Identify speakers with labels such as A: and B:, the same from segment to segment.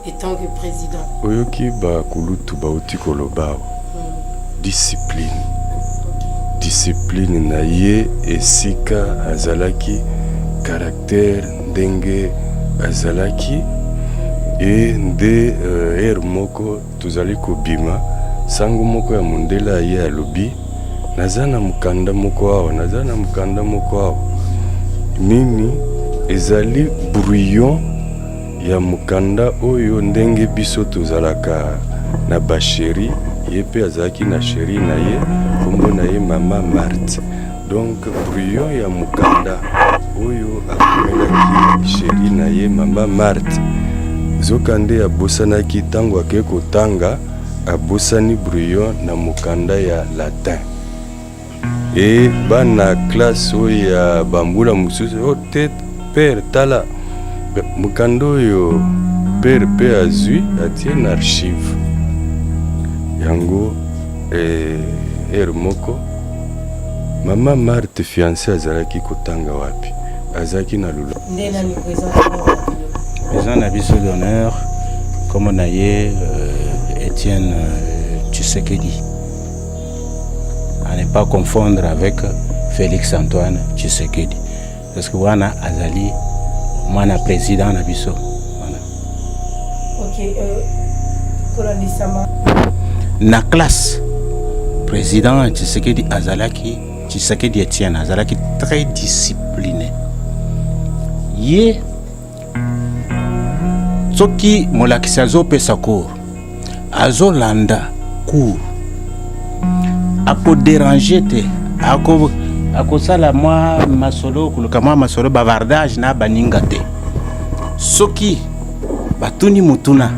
A: Et tant que président.
B: Oyoki ba kulutu ba uti kolobao. Discipline. Discipline na ye esika azalaki caractère ndenge azalaki et nde moko tuzali kobima sango moko ya mondela ye alobi nazana mukanda moko awa mimi ezali brouillon ya mukanda oyo ndenge biso tozalaka na basheri ye pe azalaki na sheri na ye kombo na ye mama Marthe. Donc brouillon ya mukanda oyo akomelaki sheri na ye mama Marthe zokande abosanaki tango ake kotanga abosani brouillon na mukanda ya latin et bana classe oyo ya bambula mususu o tête père tala mukanda oyo père pe azwi atie na archive yango moko mama Marthe fiancé azalaki kotanga wapi azalaki na lula
C: président na biso d'honneur comme on a Étienne Tshisekedi à ne pas confondre avec Félix Antoine Tshisekedi parce que wana azali mwana président na biso voilà.
A: OK Colonel Sama
C: na classe président Tshisekedi azalaki Tshisekedi Étienne azalaki très discipliné ye soki molakisi azopesa cours azolanda cours akodéranger te akosala mwa masolo koluka mwa masolo bavardage na baninga te soki batuni mutuna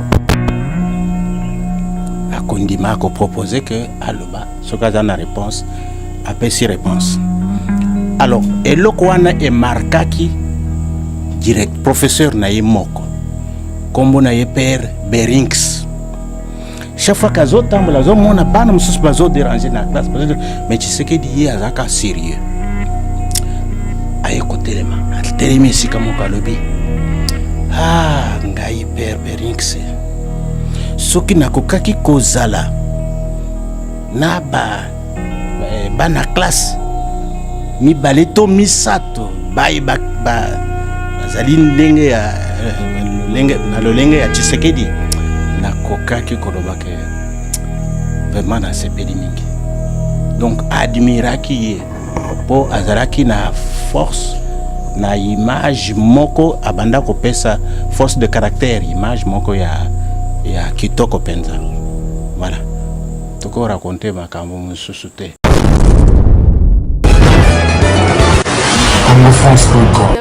C: akondima akopropose ke aloba soki aza na réponse apesi réponse alors eloko wana emarkaki direct professeur na ye moko kombo na ye père Berinx chaque fois kazotambola azomona bana mosusu bazodéranger na classe mais Tshisekedi ye azaka sérieux aye kotelema atelemi esika moko alobi ngai père Berinx soki nakokaki kozala na bana classe mibale to misato bazali ndenge ya na lolenge ya Tshisekedi nakokaki koloba ke vraiment na sepeli mingi donc admiraki ye po azalaki na force na image moko abanda kopesa force de caractère image moko ya kitoko penza voilà toko raconter makambo mususu te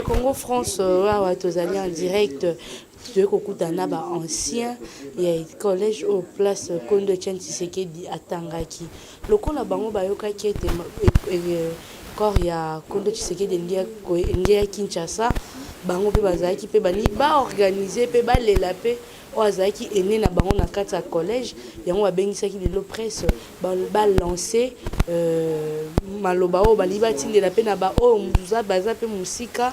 A: Congo France wa tozali en direct de kokutana ba ancien ya collège au place Kondo Etienne Tshisekedi atangaki lokola bango bayokaki ete corps ya Kondo Tshisekedi ndia ya Kinshasa bango pe bazalaki pe bani ba organiser pe balela pe oazaki ene na bango na kati ya collège yango babengisaki lelo presse ba lancer maloba o bali batindela pe na ba o muza baza pe musika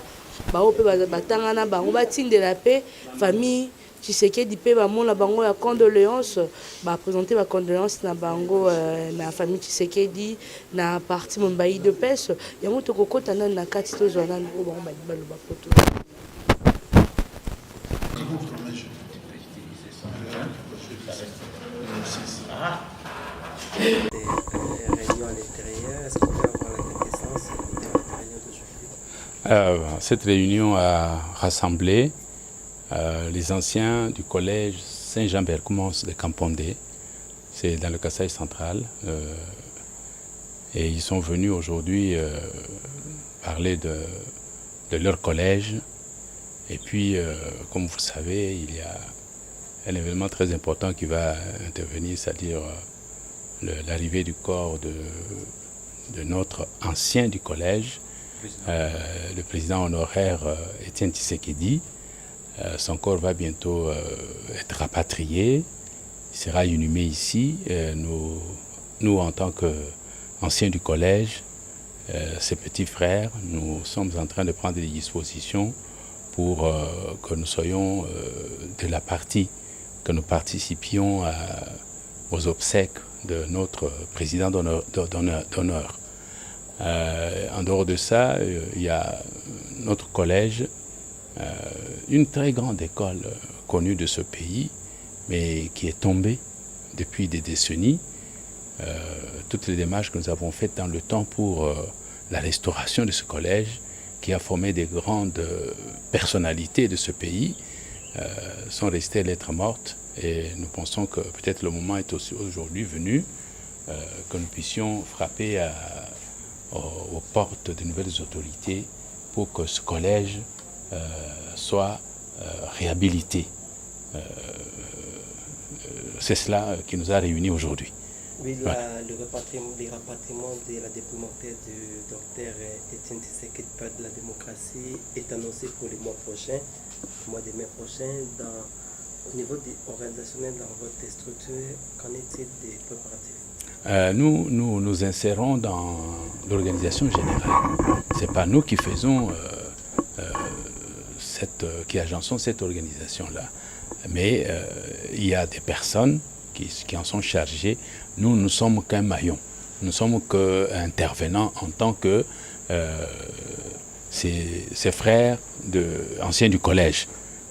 A: ba o pe batanga na bango batindela pe famille Tshisekedi pe ba mona bango ya condoléance ba présenter ba condoléance na bango na famille Tshisekedi na parti Mombai de pes yango to kokota na kati to zona ngo bango bali baloba poto
D: Des réunions à l'intérieur, est-ce qu'on peut avoir la quintessence de la réunion d'aujourd'hui?
E: Cette réunion a rassemblé les anciens du collège Saint-Jean-Bercumans de Kampondé, c'est dans le Kasaï central, et ils sont venus aujourd'hui parler de leur collège. Et puis, comme vous le savez, il y a un événement très important qui va intervenir, c'est-à-dire l'arrivée du corps de notre ancien du collège, le président honoraire Étienne Tshisekedi. Son corps va bientôt être rapatrié, il sera inhumé ici. Nous, en tant qu'anciens du collège, ses petits frères, nous sommes en train de prendre des dispositions pour que nous soyons de la partie que nous participions aux obsèques de notre président d'honneur. En dehors de ça, il y a notre collège, une très grande école connue de ce pays, mais qui est tombée depuis des décennies. Toutes les démarches que nous avons faites dans le temps pour la restauration de ce collège, qui a formé des grandes personnalités de ce pays, sont restées lettres mortes. Et nous pensons que peut-être le moment est aussi aujourd'hui venu que nous puissions frapper aux portes de nouvelles autorités pour que ce collège soit réhabilité. C'est cela qui nous a réunis aujourd'hui.
D: Oui, le rapatriement de la déplomatée du docteur Etienne Tshisekedi père de la démocratie est annoncé pour le mois prochain, le mois de mai prochain. Au niveau organisationnel dans votre structure, qu'en est-il des préparatifs?
E: Nous insérons dans l'organisation générale. Ce n'est pas nous qui faisons, qui agençons cette organisation-là. Mais il y a des personnes qui en sont chargées. Nous ne sommes qu'un maillon. Nous ne sommes qu'intervenants en tant que ces frères anciens du collège.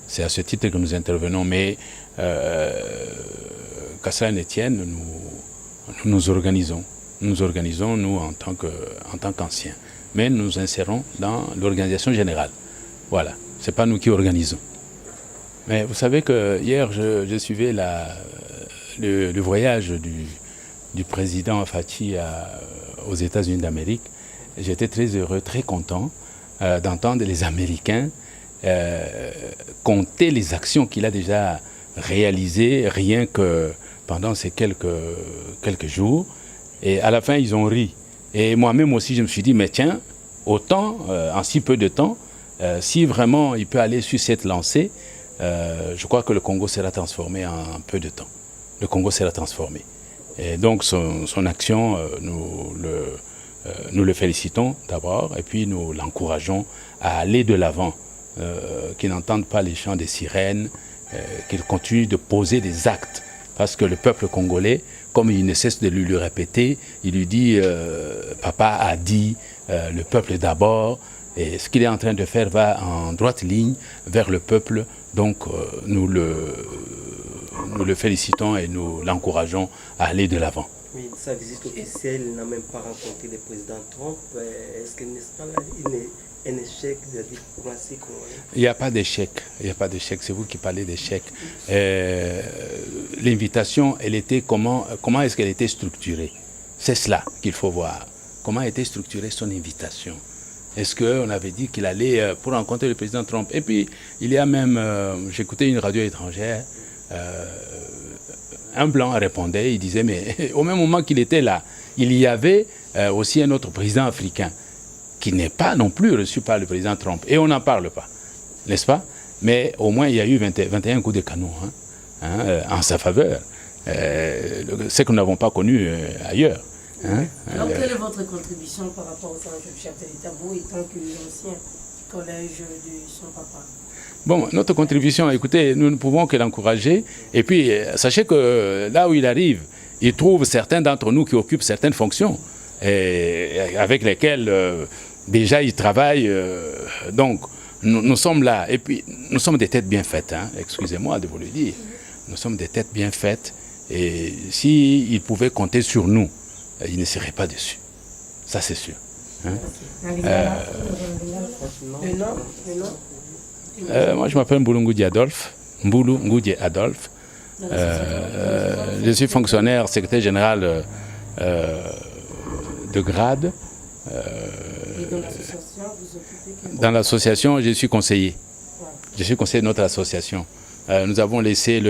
E: C'est à ce titre que nous intervenons. Mais qu'à cela ne tienne, nous nous organisons. Nous nous organisons, nous, en tant qu'anciens. Mais nous nous insérons dans l'organisation générale. Voilà. Ce n'est pas nous qui organisons. Mais vous savez que hier, je suivais le voyage du président Fathi aux États-Unis d'Amérique. J'étais très heureux, très content d'entendre les Américains compter les actions qu'il a déjà réalisées rien que pendant ces quelques jours. Et à la fin, ils ont ri. Et moi-même aussi, je me suis dit, mais tiens, autant, en si peu de temps, si vraiment il peut aller sur cette lancée, je crois que le Congo sera transformé en peu de temps. Le Congo sera transformé. Et donc son action, nous le félicitons d'abord et puis nous l'encourageons à aller de l'avant, qu'il n'entende pas les chants des sirènes, qu'il continue de poser des actes. Parce que le peuple congolais, comme il ne cesse de lui répéter, il lui dit papa a dit le peuple d'abord. Et ce qu'il est en train de faire va en droite ligne vers le peuple. Donc nous le félicitons et nous l'encourageons à aller de l'avant.
D: Oui, sa visite officielle n'a même pas rencontré le président Trump. Est-ce que n'est-ce pas là un échec de la diplomatie congolaise?
E: Il n'y a pas d'échec. Il n'y a pas d'échec. C'est vous qui parlez d'échec. L'invitation, elle était comment est-ce qu'elle était structurée? C'est cela qu'il faut voir. Comment était structurée son invitation? Est-ce qu'on avait dit qu'il allait pour rencontrer le président Trump? Et puis, il y a même, j'écoutais une radio étrangère, un blanc répondait, il disait, mais au même moment qu'il était là, il y avait aussi un autre président africain qui n'est pas non plus reçu par le président Trump. Et on n'en parle pas, n'est-ce pas? Mais au moins, il y a eu 21 coups de canon en sa faveur, ce que nous n'avons pas connu ailleurs.
F: Alors, quelle est votre contribution par rapport au chef de l'État, vous étant que l'ancien collège de son papa?
E: Bon, notre contribution, écoutez, nous ne pouvons que l'encourager. Et puis, sachez que là où il arrive, il trouve certains d'entre nous qui occupent certaines fonctions et avec lesquelles déjà il travaille. Donc, nous sommes là. Et puis, nous sommes des têtes bien faites. Excusez-moi de vous le dire. Nous sommes des têtes bien faites. Et s'il pouvait compter sur nous, il ne serait pas déçu. Ça, c'est sûr. Moi, je m'appelle Mboulou Ngoudi Adolphe. Mboulou Ngoudi Adolphe. Je suis fonctionnaire, secrétaire général de grade. Dans l'association, je suis conseiller. Je suis conseiller de notre association. Nous avons laissé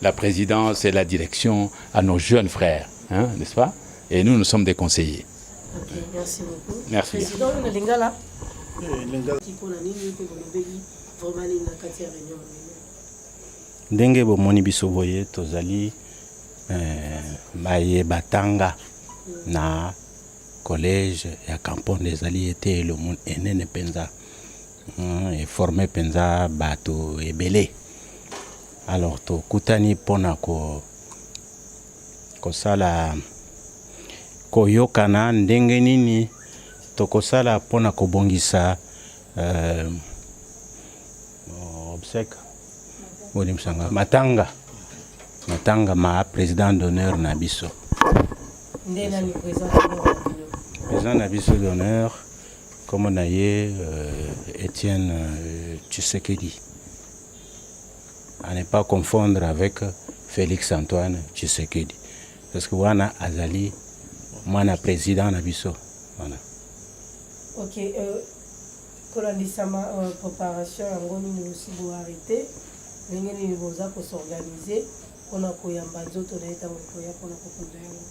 E: la présidence et la direction à nos jeunes frères, n'est-ce pas? Et nous sommes des conseillers.
F: Ok, merci beaucoup.
E: Merci.
F: Président Lingala.
C: ndenge bomoni biso boye tozali baye batanga na collège ya Kamponde ezali ete le monde enene penza et formé penza bato ebele. Alors tokutani mpona kosala koyokana ndenge nini tokosala mpona kobongisa obsèque matanga ma président d'honneur na biso. Président na biso d'honneur comme on a Étienne Tshisekedi. À ne pas confondre avec Félix Antoine Tshisekedi. Parce que wana azali mwana président na biso. Voilà.
F: Ok, kolandisama préparation yango nini aussi bo arrêter ndenge nini boza ko s'organiser pona koyamba nzoto na etango koya pona kokunda yango.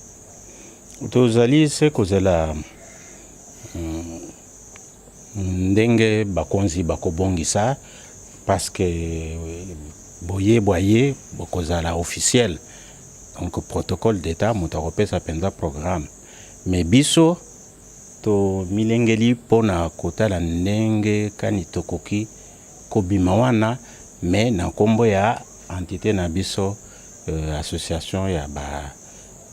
C: Tozali se kozela ndenge bakonzi bakobongisa parce que boye bokozala officiel donc protocole d'état moto akopesa penza programme mais biso to milengeli pona kotala ndenge kani tokoki kobima wana mais na kombo ya entité na biso association ya ba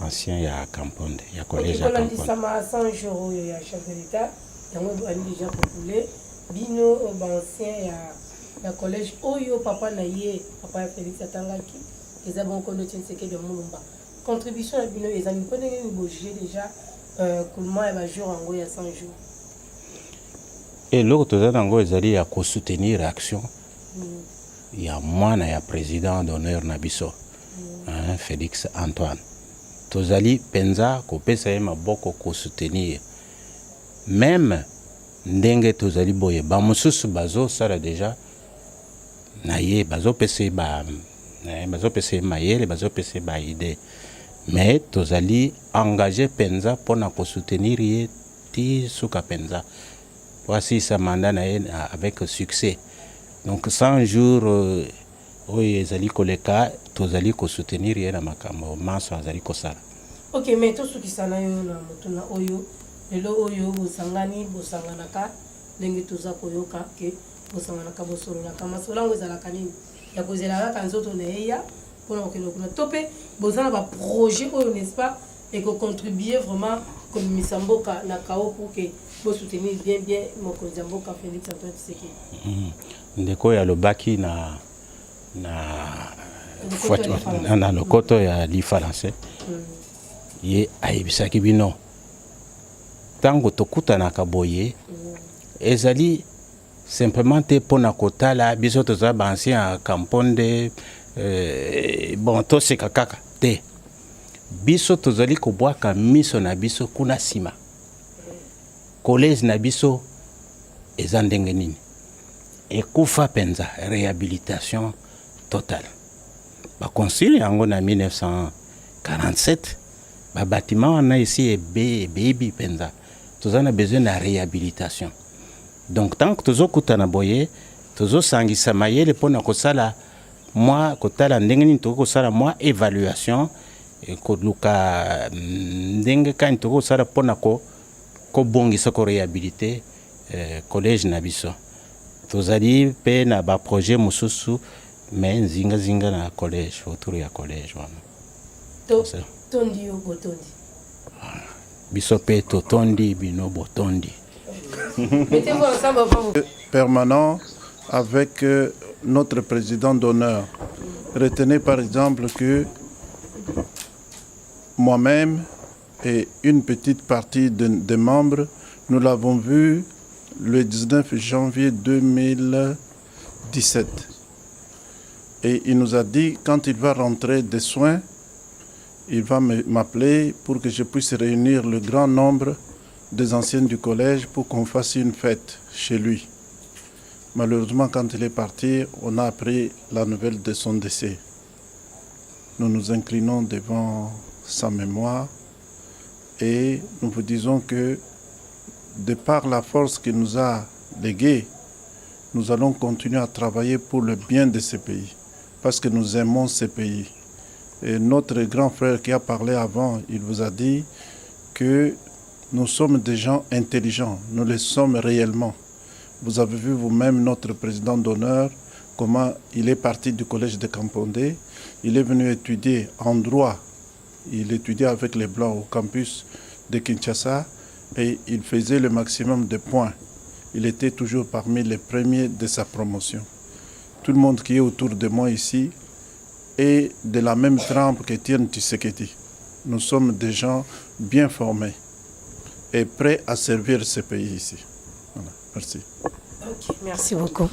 C: ancien ya Kamponde ya collège ya Kamponde.
F: Sama 100 jours ya chef de l'état yango ani déjà populé bino ba ancien ya collège oyo papa na ye papa ya Félix atangaki eza bon kondo Tshisekedi de Mulumba contribution ya bino ezali pona ni bo juger déjà comment elle va jouer en goya 100 jours.
C: Et l'autre zango ezali ya ko soutenir action ya mwana ya président d'honneur na biso Félix Antoine. Tozali penza ko pesa ye maboko ko soutenir même ndenge tozali boye ba mususu bazo sala déjà na ye bazo pesa mayele bazo pesa ba idée mais tozali engagé penza pona ko soutenir ye ti suka penza voici sa mandat na ye avec succès donc 100 jours oyo ezali koleka tozali ko soutenir ye na makambo maso azali kosala.
F: Ok, mais to sukisana yo na motuna oyo lelo oyo bosanganaka ndenge toza koyoka ke bosanganaka bosololaka masolango ezalaka nini ya kozela kaka nzoto na eya mpona kokende kuna to mpe bozala baprojet oyo n'est-ce pas et kocontribuer vraiment komimisa mboka na kao pour que bosoutenir bien mokonzi ya mboka Félix Antoine Tshisekedi.
C: Ndeko ya lobaki na lokoto ya li français ye ayebisaki bino tango tokutanaka boye ezali simplement te pona kotala biso toza ba ancien ya Kamponde bon toseka kaka te biso tozali kobwaka miso na biso kuna sima collège na biso eza ndenge nini ekufa penza réhabilitation totale baconstruire yango na 1947 bâtiment wana ici ebebi penza toza na besoin na réhabilitation donc tant que tozokutana boye tozosangisa mayele mpona kosala mwa kotala ndenge nini tokosala mwa évaluation koluka ndenge kani tokosala mpona kobongisa ko réhabiliter collège na biso tozali mpe na baprojet mosusu mais nzingazinga na collège autour ya collège wana
F: tondi yo botondi
C: biso mpe totondi bino botondi.
F: Mettez-vous ensemble avant vous.
G: Permanent avec notre président d'honneur. Retenez par exemple que moi-même et une petite partie des membres, nous l'avons vu le 19 janvier 2017. Et il nous a dit, quand il va rentrer des soins, il va m'appeler pour que je puisse réunir le grand nombre des anciens du collège pour qu'on fasse une fête chez lui. Malheureusement, quand il est parti, on a appris la nouvelle de son décès. Nous nous inclinons devant sa mémoire et nous vous disons que de par la force qu'il nous a léguée, nous allons continuer à travailler pour le bien de ce pays, parce que nous aimons ce pays. Et notre grand frère qui a parlé avant, il vous a dit que nous sommes des gens intelligents, nous le sommes réellement. Vous avez vu vous-même notre président d'honneur, comment il est parti du collège de Kampondé. Il est venu étudier en droit. Il étudiait avec les Blancs au campus de Kinshasa et il faisait le maximum de points. Il était toujours parmi les premiers de sa promotion. Tout le monde qui est autour de moi ici est de la même trempe que Etienne Tshisekedi. Nous sommes des gens bien formés et prêts à servir ce pays ici. Voilà. Merci.
F: Ok, merci beaucoup.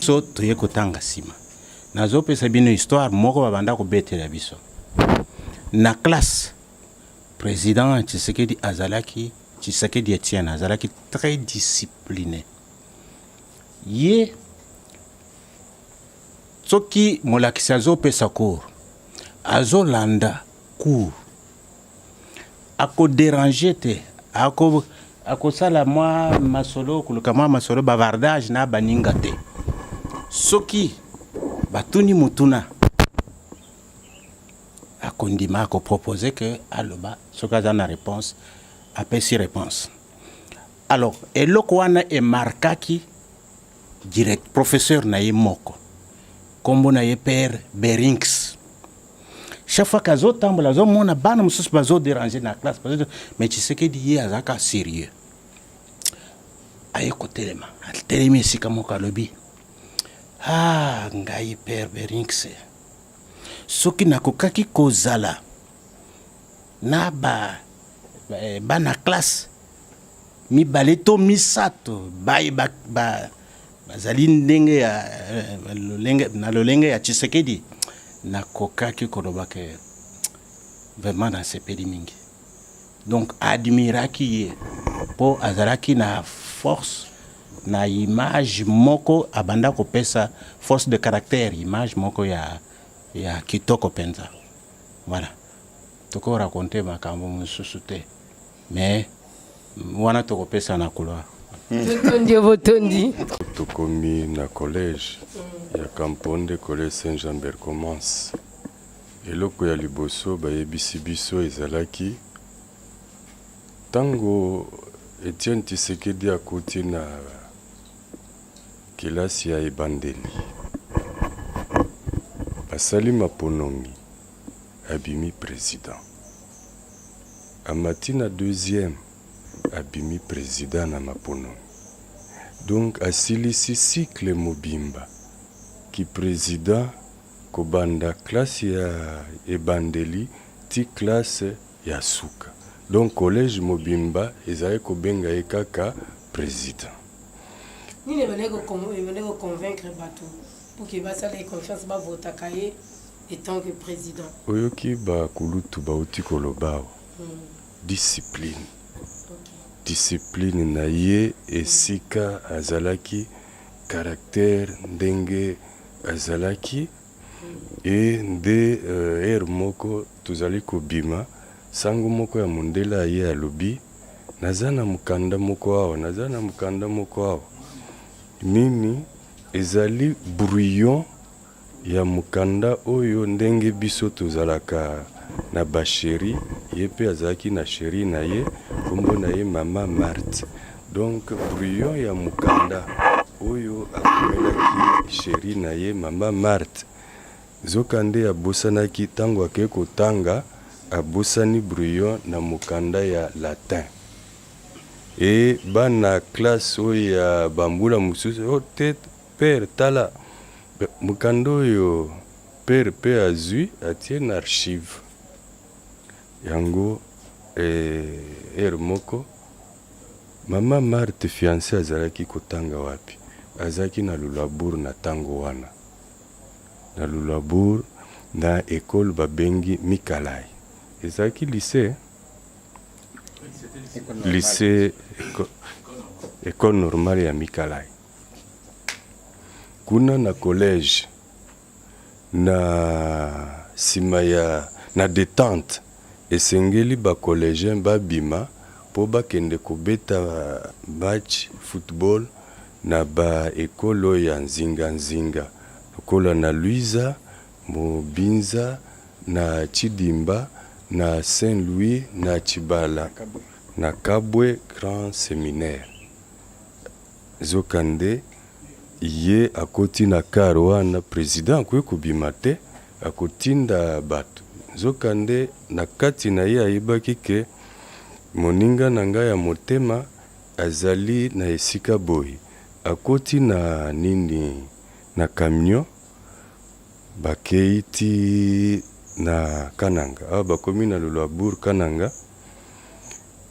C: So toye kotanga sima. Nazopesa bino histoire moko babanda kobetela biso. Na classe, président Tshisekedi azalaki, Tshisekedi Etienne azalaki très discipliné. Ye soki molakisi azopesa cours, azolanda cours, akodéranger te, akosala mwa masolo koluka mwa masolo bavardage na baninga te. Soki batuni mutuna akondima akopropose que aloba soki aza na réponse apesi réponse. Alors eloko wana emarkaki direct professeur na ye moko kombo na ye père Berinks. Chaque fois qu'azotambola azomona bana mosusu bazodéranger na classe mais Tshisekedi ye azaka sérieux aye kotelema atelemi esika moko alobi ngai père Berinks soki nakokaki kozala na bana classe mibale to misato bazali ndenge ya na lolenge ya Tshisekedi nakokaki koloba ke vraiment nasepeli mingi. Donc admiraki ye po azalaki na force na image moko abanda kopesa force de caractère, image moko ya kitoko penza. Voilà. Toko raconter makambo mususu te. Mais wana toko pesa na couloir.
F: Botondi.
B: Tokomi na collège ya Kamponde collège Saint-Jean-Bert commence. Eloko ya liboso bayebisi biso ezalaki tango Etienne Tshisekedi akoti na kelasi ya ebandeli. Basali maponongi abimi président. Amati na deuxième abimi président na maponongi. Donc asilisi cycle mobimba ki président kobanda classe ya ebandeli ti classe ya suka. Donc collège mobimba ezali kobenga ye kaka président.
F: Nini venez convaincre bato pour que basala confiance ba vota kaye étant que président.
B: Oyoki ba kulutu ba uti koloba discipline. Discipline na ye esika azalaki caractère ndenge azalaki et nde moko tozali kobima sango moko ya mondela ye alobi nazana mukanda moko awa nini ezali brouillon ya mukanda oyo ndenge biso tozalaka na basheri ye pe azalaki na sheri na ye kombo na ye mama Marthe. Donc brouillon ya mukanda oyo akomelaki sheri na ye mama Marthe zokande abosanaki tango ake kotanga abosani brouillon na mukanda ya latin et bana classe oyo ya bambula mususu te père tala mukanda oyo père pe azui atie na archive yango moko mama Marthe fiancé azalaki kotanga wapi azalaki na Lulabour na tango wana na Lulabour na école babengi Mikalai ezalaki lycée école normale ya Mikalai kuna na collège na sima ya na détente esengeli ba collégien babima po bakende kobeta match football na ba ekolo ya nzinga lokola na Luiza, Mobinza, na Chidimba, na Saint-Louis, na Chibala, na Kabwe Grand Séminaire. Zokande ye akoti na kar wana président akoki kobima te akotinda bato nzokande na kati na ye ayebaki ke moninga na ngai ya motema azali na esika boye akoti na nini na camion bakei ti na Kananga awa bakomi na Lolwabour Kananga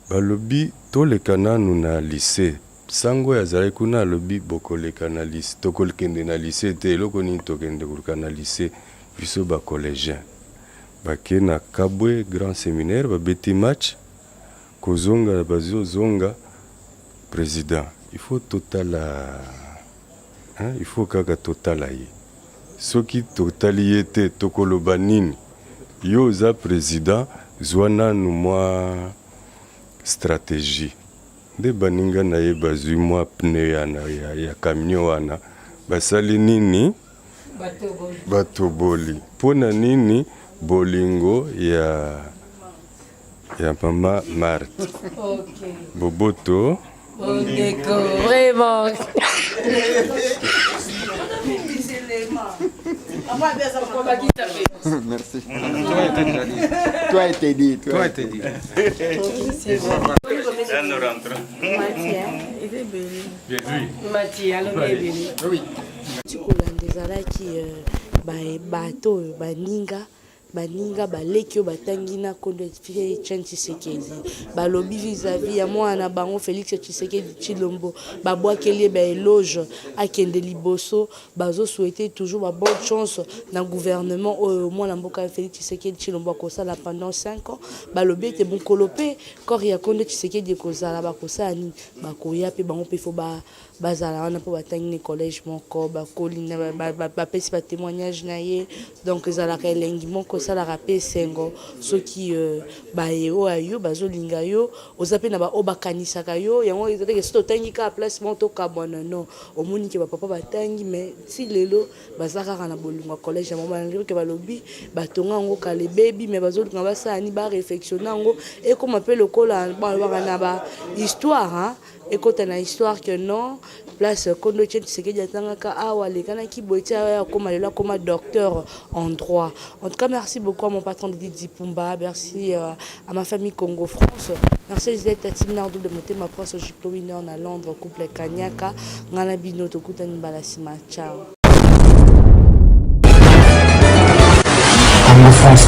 B: balobi toleka nanu na lycée sango yazali kuna alobi bokoleka na lycée tokolekende na lycée te eloko nini tokende koleka na lycée biso bacollégien bake na Kabwe grand séminaire babeti match kozonga bazozonga président il faut totala il faut kaka totala ye soki totali ye te tokoloba nini yo oza président zwa nanu mwa stratégie nde baninga na ye bazwi mwa pneu ya camion wana basali nini batoboli mpona nini bolingo ya mama Marthe Boboto
F: Vraiment.
H: Merci. Toi été dit. C'est bon.
F: Mathieu, alors
H: Oui.
A: tikolanda ezalaki bato oyo baninga baleki oyo batangi na kondo Etienne Tshisekedi balobi vis-à-vis ya mwana bango Félix Tshisekedi Tshilombo babwakeli ye baeloge akende liboso bazosouhaite toujours ba bonne chance na gouvernement oyo mwana mboka Félix Tshisekedi Tshilombo akosala pendant 5 ans balobi ete mokolo mpe kor ya kondo Tshisekedi ekozala bakosala nini bakoya mpe bango mpe fo bazala wana mpo batangi na collège moko bakoli bapesi batémoignage na ye donc ezalaka elengi moko esalaka mpe esengo soki baye oyo ayo bazolinga yo oza mpe na baoyo bakanisaka yo yango ezalaki soki totangi kaka place moko tokabwana non omoni ke bapapa batangi mais si lelo baza kaka na bolingo ya collège yango balingi ke balobi batonga yango kala ebebi mais bazolinga basala ni bareflexione yango ekoma mpe lokola balobaka na bahistoire ekota na histoire que non place kondo Etienne Tshisekedi atangaka awa alekanaki boye ti aya akoma lelo akoma docteur en droit. En tout cas, merci beaucoup à mon patron Didi Pumba, merci à ma famille Congo France, merci Lisette Tatim Nardo de monter ma France au Giplo Winner à Londres, couple Kanyaka, Ngana Bino Tokutani Balasima, ciao.
I: Congo France.